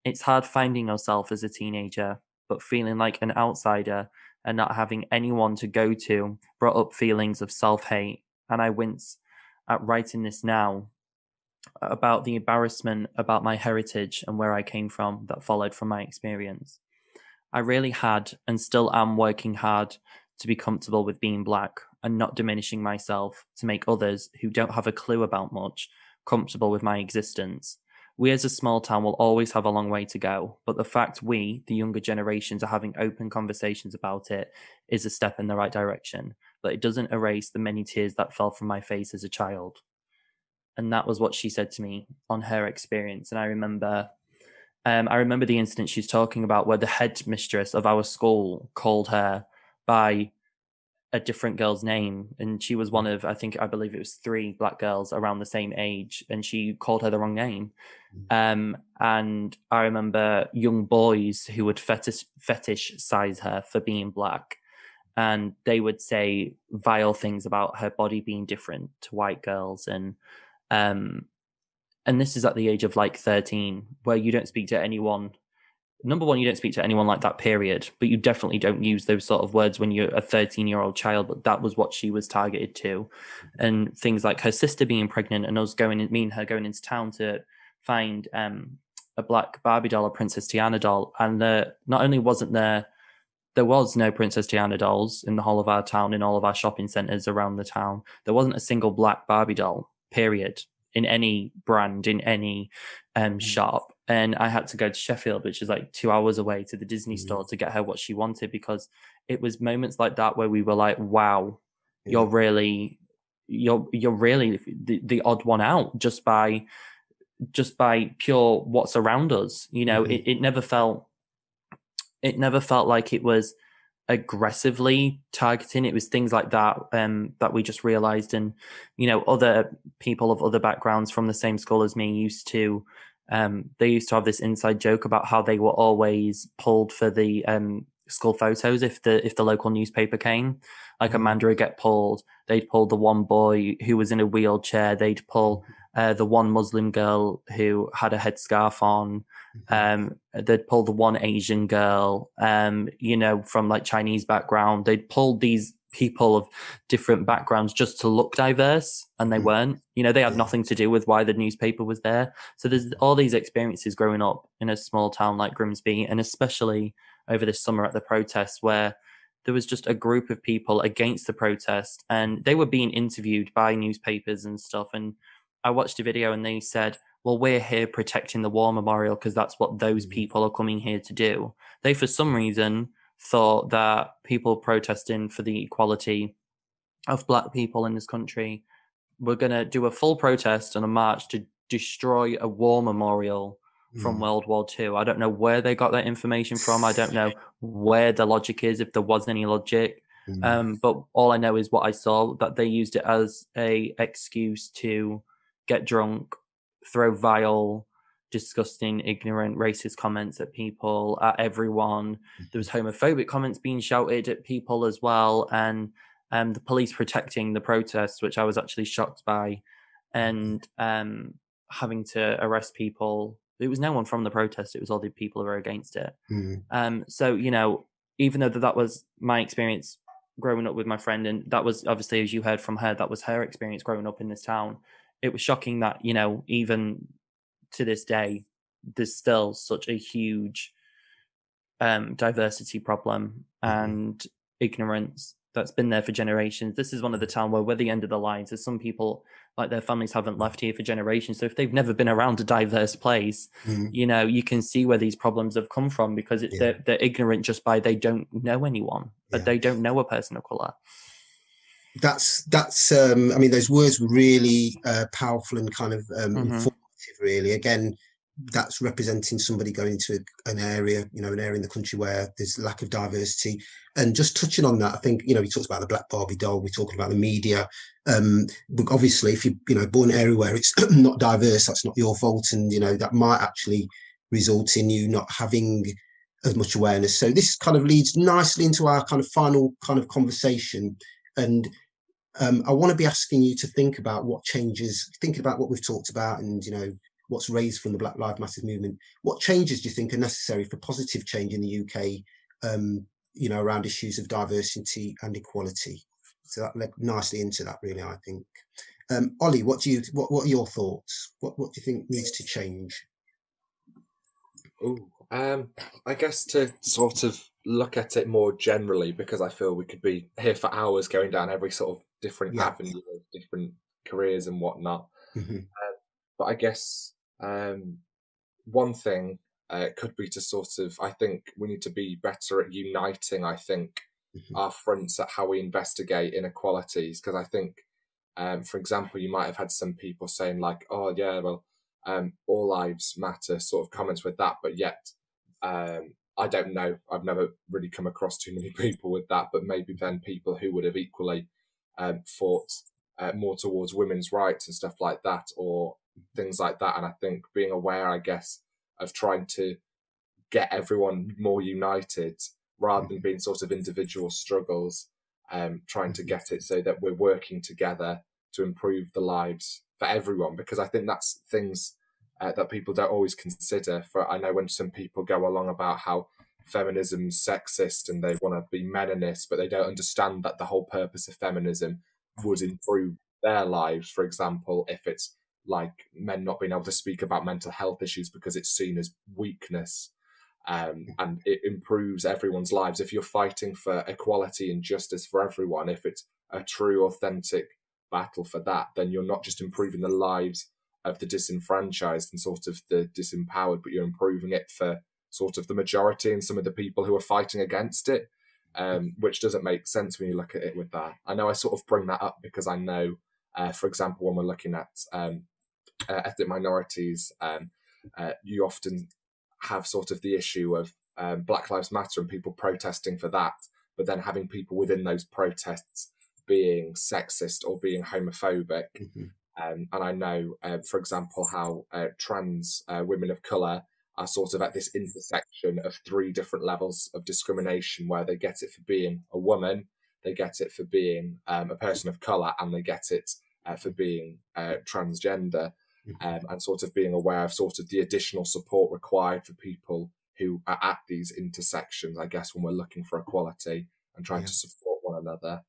It's hard finding yourself as a teenager, but feeling like an outsider and not having anyone to go to brought up feelings of self-hate, and I wince at writing this now about the embarrassment about my heritage and where I came from that followed from my experience. I really had and still am working hard to be comfortable with being black and not diminishing myself to make others who don't have a clue about much comfortable with my existence. We as a small town will always have a long way to go, but the fact we, the younger generations, are having open conversations about it is a step in the right direction, but it doesn't erase the many tears that fell from my face as a child. And that was what she said to me on her experience. And I remember the incident she's talking about where the headmistress of our school called her by a different girl's name, and she was one of, I believe it was 3 black girls around the same age, and she called her the wrong name. And I remember young boys who would fetish size her for being black, and they would say vile things about her body being different to white girls, and this is at the age of like 13, where you don't speak to anyone number one, you don't speak to anyone like that, period. But you definitely don't use those sort of words when you're a 13-year-old child. But that was what she was targeted to. And things like her sister being pregnant and us me and her going into town to find a black Barbie doll, a Princess Tiana doll. And not only wasn't there was no Princess Tiana dolls in the whole of our town, in all of our shopping centres around the town. There wasn't a single black Barbie doll, period, in any brand, in any shop. And I had to go to Sheffield, which is like 2 hours away, to the Disney store to get her what she wanted, because it was moments like that where we were like, wow, you're really the odd one out just by pure what's around us. You know, it never felt like it was aggressively targeting. It was things like that that we just realized. And, you know, other people of other backgrounds from the same school as me used to have this inside joke about how they were always pulled for the school photos if the local newspaper came. Like Amanda would get pulled, they'd pull the one boy who was in a wheelchair, they'd pull the one Muslim girl who had a headscarf on, they'd pull the one Asian girl, you know, from like Chinese background. They'd pull these people of different backgrounds just to look diverse, and they weren't. You know, they had nothing to do with why the newspaper was there. So there's all these experiences growing up in a small town like Grimsby, and especially over this summer at the protest, where there was just a group of people against the protest, and they were being interviewed by newspapers and stuff. And I watched a video and they said, well, we're here protecting the war memorial because that's what those people are coming here to do. They, for some reason, thought that people protesting for the equality of black people in this country were going to do a full protest and a march to destroy a war memorial from World War II. I don't know where they got that information from. I don't know where the logic is, if there was any logic. But all I know is what I saw, that they used it as a excuse to get drunk, throw vile, disgusting, ignorant, racist comments at people, at everyone. There was homophobic comments being shouted at people as well, and the police protecting the protests, which I was actually shocked by, and having to arrest people. It was no one from the protest, it was all the people who were against it. So, you know, even though that was my experience growing up with my friend, and that was obviously, as you heard from her, that was her experience growing up in this town, it was shocking that, you know, even to this day, there's still such a huge diversity problem and ignorance that's been there for generations. This is one of the town where we're the end of the lines. There's some people, like, their families haven't left here for generations. So if they've never been around a diverse place, you know, you can see where these problems have come from, because they're ignorant just by they don't know anyone, but they don't know a person of colour. That's I mean, those words were really powerful and kind of informative, really. Again, that's representing somebody going to an area, you know, an area in the country where there's lack of diversity. And just touching on that, I think, you know, we talked about the black Barbie doll, we're talking about the media. But obviously, if you know, born in an area where it's not diverse, that's not your fault, and you know that might actually result in you not having as much awareness. So this kind of leads nicely into our kind of final kind of conversation. And I want to be asking you to think about what changes, thinking about what we've talked about, and you know, what's raised from the Black Lives Matter movement. What changes do you think are necessary for positive change in the UK, you know, around issues of diversity and equality? So that led nicely into that, really, I think. Ollie, what are your thoughts? What do you think needs to change? I guess to sort of look at it more generally, because I feel we could be here for hours going down every sort of different avenue of different careers and whatnot. But I guess one thing could be to sort of, I think we need to be better at uniting, I think, our fronts at how we investigate inequalities. Because I think, for example, you might have had some people saying like, oh yeah, well, all lives matter sort of comments with that, but yet I don't know, I've never really come across too many people with that, but maybe then people who would have equally fought more towards women's rights and stuff like that, or things like that. And I think being aware, I guess, of trying to get everyone more united rather than being sort of individual struggles, trying to get it so that we're working together to improve the lives for everyone, because I think that's things that people don't always consider. For I know when some people go along about how feminism's sexist and they want to be meninist, but they don't understand that the whole purpose of feminism would improve their lives. For example, if it's like men not being able to speak about mental health issues because it's seen as weakness, and it improves everyone's lives. If you're fighting for equality and justice for everyone, if it's a true, authentic battle for that, then you're not just improving the lives of the disenfranchised and sort of the disempowered, but you're improving it for sort of the majority and some of the people who are fighting against it, which doesn't make sense when you look at it with that. I know I sort of bring that up because I know, for example, when we're looking at ethnic minorities, you often have sort of the issue of Black Lives Matter and people protesting for that, but then having people within those protests being sexist or being homophobic. And I know, for example, how trans women of colour are sort of at this intersection of 3 different levels of discrimination, where they get it for being a woman, they get it for being a person of colour, and they get it for being transgender, and sort of being aware of sort of the additional support required for people who are at these intersections, I guess, when we're looking for equality and trying to support one another.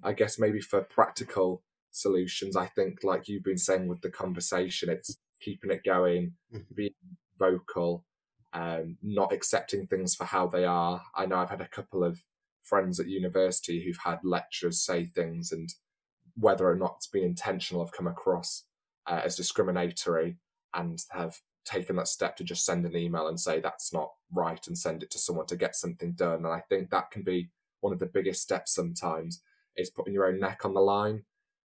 I guess maybe for practical solutions, I think, like you've been saying with the conversation, it's keeping it going, being vocal, not accepting things for how they are. I know I've had a couple of friends at university who've had lecturers say things, and whether or not it's been intentional, have come across as discriminatory, and have taken that step to just send an email and say that's not right and send it to someone to get something done. And I think that can be one of the biggest steps sometimes, is putting your own neck on the line,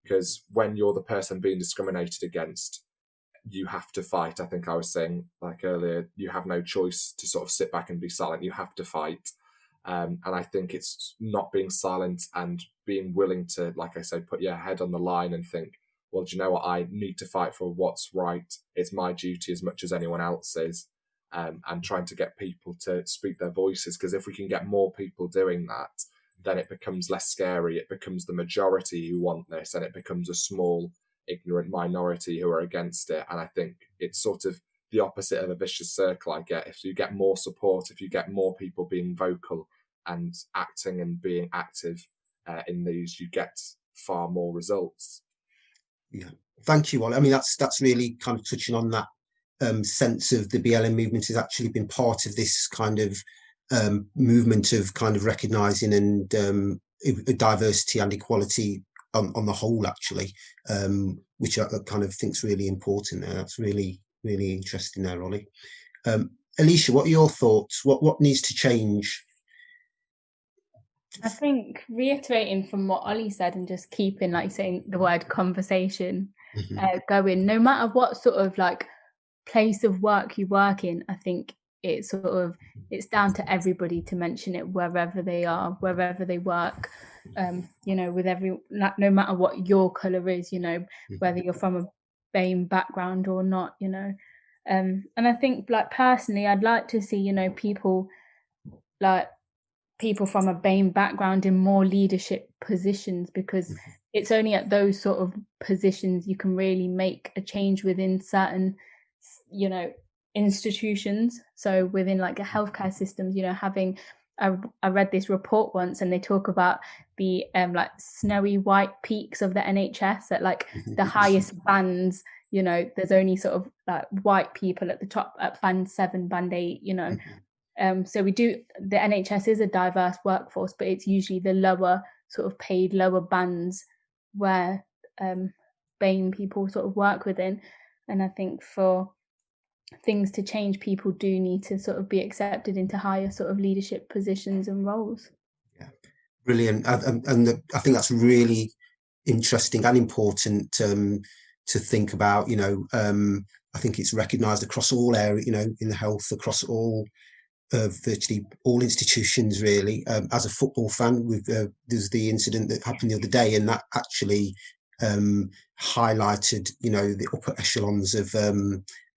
because when you're the person being discriminated against, you have to fight. I think I was saying like earlier, you have no choice to sort of sit back and be silent. You have to fight. And I think it's not being silent and being willing to, like I say, put your head on the line and think, well, do you know what? I need to fight for what's right. It's my duty as much as anyone else's. And trying to get people to speak their voices, because if we can get more people doing that, then it becomes less scary. It becomes the majority who want this, and it becomes a small, ignorant minority who are against it. And I think it's sort of the opposite of a vicious circle, I get. If you get more support, if you get more people being vocal and acting and being active in these, you get far more results. Yeah, thank you, Ollie. I mean, that's really kind of touching on that sense of the BLM movement has actually been part of this kind of movement of kind of recognising and diversity and equality on the whole, actually, which I kind of think is really important there. That's really, really interesting there, Ollie. Alysha, what are your thoughts? What needs to change? I think reiterating from what Ollie said and just keeping, like saying the word conversation going, no matter what sort of like place of work you work in, I think it's down to everybody to mention it wherever they are, wherever they work, with no matter what your colour is, whether you're from a BAME background or not, and I think, like, personally, I'd like to see, people from a BAME background in more leadership positions, because it's only at those sort of positions you can really make a change within certain, institutions. So within like a healthcare systems, having I read this report once, and they talk about the like snowy white peaks of the NHS at like the highest bands. There's only sort of like white people at the top, at band 7, band 8. So the NHS is a diverse workforce, but it's usually the lower sort of paid, lower bands where BAME people sort of work within. And I think for things to change, people do need to sort of be accepted into higher sort of leadership positions and roles. Yeah, brilliant. And I think that's really interesting and important to think about. I think it's recognised across all areas, in the health, across all virtually all institutions, really. As a football fan, there's the incident that happened the other day, and that actually highlighted, the upper echelons of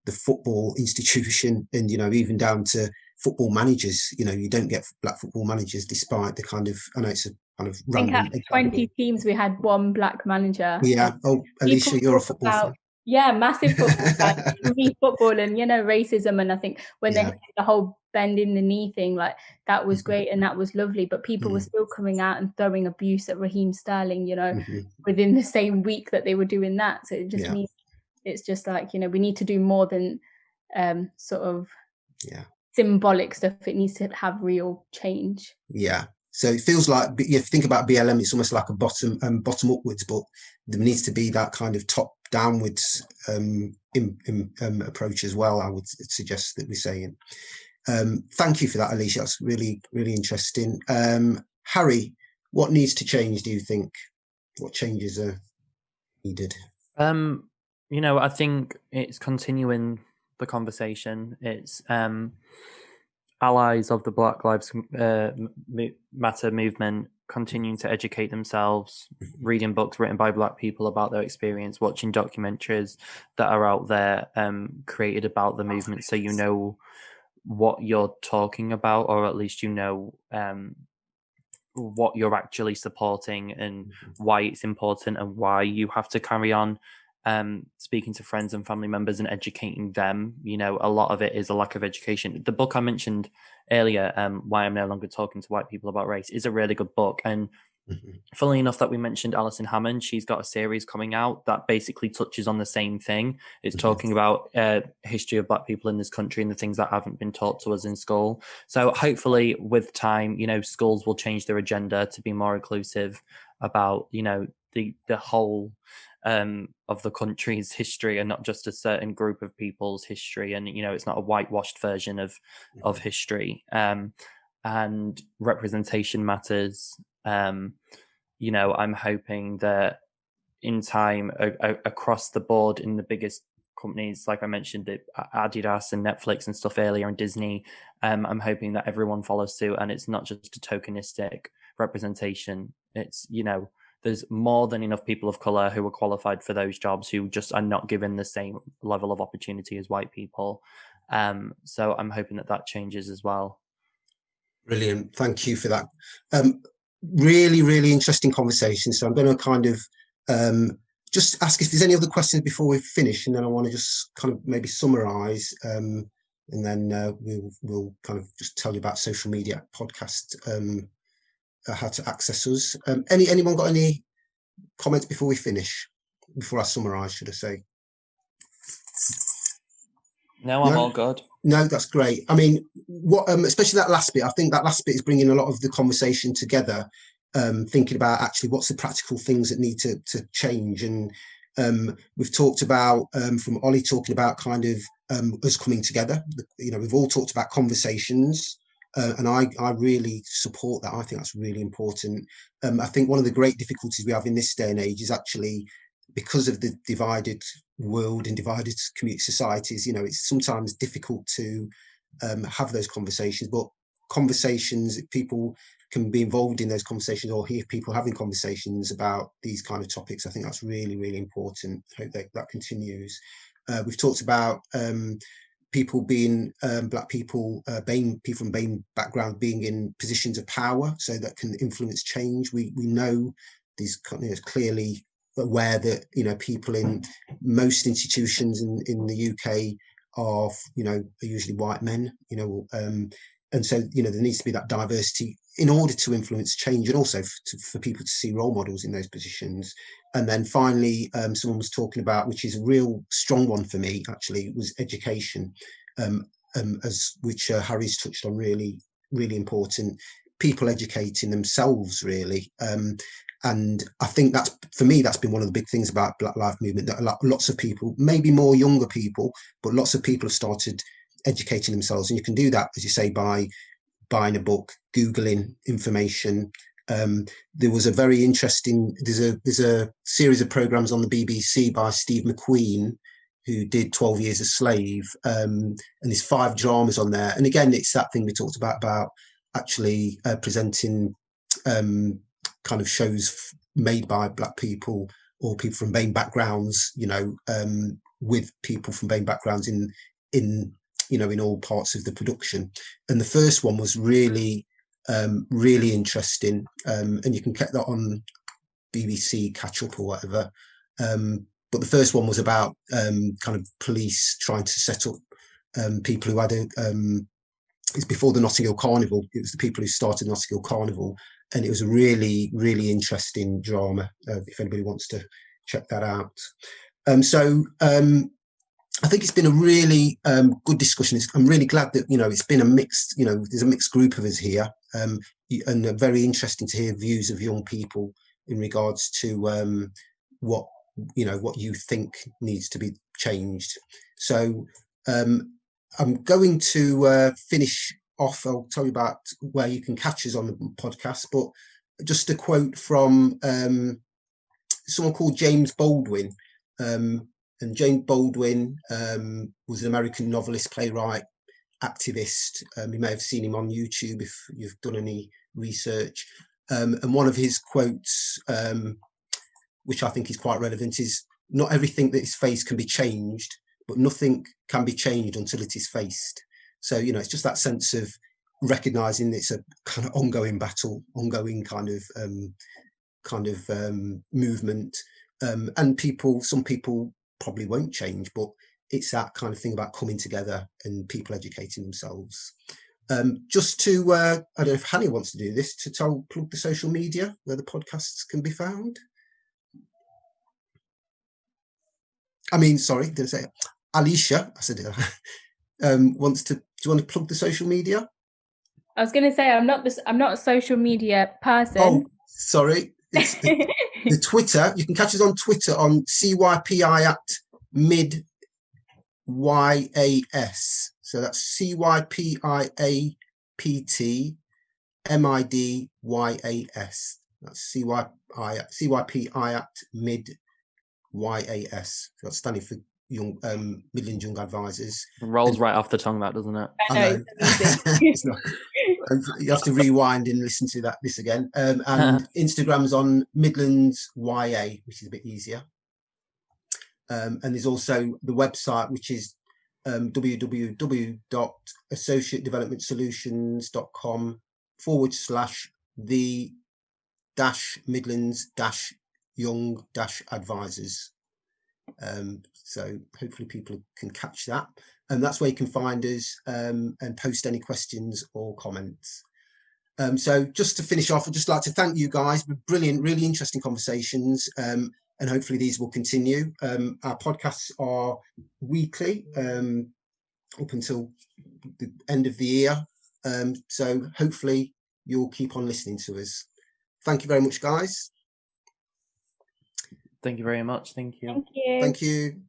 the football institution, and even down to football managers. You don't get black football managers, despite the kind of, I know it's a kind of random. I think at 20 teams we had one black manager. Yeah. Oh, Alysha, you're a football fan. Yeah, massive football fan. For me, football and racism, and I think when they Yeah. had the whole bending the knee thing, like that was great and that was lovely. But people were still coming out and throwing abuse at Raheem Sterling, within the same week that they were doing that. So it just means it's just like we need to do more than sort of symbolic stuff. It needs to have real change. Yeah. So it feels like, if you think about BLM, it's almost like a bottom upwards, but there needs to be that kind of top downwards approach as well. I would suggest that we're saying. Thank you for that, Alysha. That's really, really interesting. Harry, what needs to change, do you think? What changes are needed? I think it's continuing the conversation. It's allies of the Black Lives Matter movement continuing to educate themselves, reading books written by Black people about their experience, watching documentaries that are out there created about the movement, so you know what you're talking about, or at least what you're actually supporting and why it's important and why you have to carry on speaking to friends and family members and educating them. A lot of it is a lack of education. The book I mentioned earlier, Why I'm No Longer Talking to White People About Race, is a really good book. And funnily enough that we mentioned Alison Hammond, she's got a series coming out that basically touches on the same thing. It's talking about history of Black people in this country and the things that haven't been taught to us in school. So hopefully with time, schools will change their agenda to be more inclusive about, the whole of the country's history and not just a certain group of people's history. And, it's not a whitewashed version of history. And representation matters. I'm hoping that in time across the board in the biggest companies, like I mentioned, Adidas and Netflix and stuff earlier, and Disney, I'm hoping that everyone follows suit, and it's not just a tokenistic representation. It's, there's more than enough people of color who are qualified for those jobs who just are not given the same level of opportunity as white people. So I'm hoping that changes as well. Brilliant. Thank you for that. Really, really interesting conversation. So I'm going to kind of just ask if there's any other questions before we finish, and then I want to just kind of maybe summarize, and then we'll kind of just tell you about social media, podcast, how to access us. Anyone got any comments before we finish? Before I summarize, should I say? No, I'm all good. No, that's great. I mean, what especially that last bit, I think that last bit is bringing a lot of the conversation together, thinking about actually what's the practical things that need to change. And we've talked about, from Ollie talking about kind of us coming together. We've all talked about conversations, and I really support that. I think that's really important. I think one of the great difficulties we have in this day and age is actually because of the divided world and divided community societies, it's sometimes difficult to have those conversations, but conversations, people can be involved in those conversations or hear people having conversations about these kind of topics. I think that's really, really important. I hope that continues. We've talked about people being Black people, people from BAME background being in positions of power, so that can influence change. We know these clearly aware that people in most institutions in the UK are usually white men, and so there needs to be that diversity in order to influence change, and also for people to see role models in those positions. And then finally, someone was talking about, which is a real strong one for me actually, was education, which Harry's touched on, really, really important. People educating themselves, really. And I think that's been one of the big things about Black Lives Movement, that lots of people, maybe more younger people, but lots of people have started educating themselves. And you can do that, as you say, by buying a book, Googling information. There was a very interesting, there's a series of programs on the BBC by Steve McQueen, who did 12 Years a Slave, and there's 5 dramas on there. And again, it's that thing we talked about actually presenting kind of shows made by Black people or people from BAME backgrounds, with people from BAME backgrounds in all parts of the production. And the first one was really, really interesting, and you can get that on BBC Catch Up or whatever. but the first one was about kind of police trying to set up people who had it's before the Notting Hill Carnival. It was the people who started Notting Hill Carnival, and it was a really, really interesting drama. If anybody wants to check that out. I think it's been a really good discussion. I'm really glad that, you know, it's been a mixed, you know, there's a mixed group of us here, and very interesting to hear views of young people in regards to what, you know, what you think needs to be changed. So I'm going to finish off. I'll tell you about where you can catch us on the podcast, but just a quote from someone called James Baldwin. And James Baldwin was an American novelist, playwright, activist. You may have seen him on YouTube if you've done any research. And one of his quotes, which I think is quite relevant, is, "Not everything that is faced can be changed, but nothing can be changed until it is faced." So, you know, it's just that sense of recognizing it's a kind of ongoing battle, ongoing kind of movement. And some people probably won't change, but it's that kind of thing about coming together and people educating themselves. Just to, I don't know if Hannah wants to do this, to plug the social media where the podcasts can be found. I mean, sorry, didn't say it. Alysha, I said it, wants to, do you want to plug the social media? I was going to say, I'm not a social media person. Oh, sorry. It's the Twitter. You can catch us on Twitter on CYPI at mid YAS. So that's CYPIAPT MIDYAS. That's CYPI at mid YAS. So that's standing for young Midlands Young Advisors. It rolls right off the tongue, that, doesn't it? I know. It's not. You have to rewind and listen to this again. And Instagram's on Midlands YA, which is a bit easier. And there's also the website, which is www.associatedevelopment solutions.com/the-midlands-young-advisors. So hopefully people can catch that, and that's where you can find us and post any questions or comments. So just to finish off, I'd just like to thank you guys for brilliant, really interesting conversations, and hopefully these will continue. Our podcasts are weekly up until the end of the year, so hopefully you'll keep on listening to us. Thank you very much, guys. Thank you very much. Thank you. Thank you. Thank you.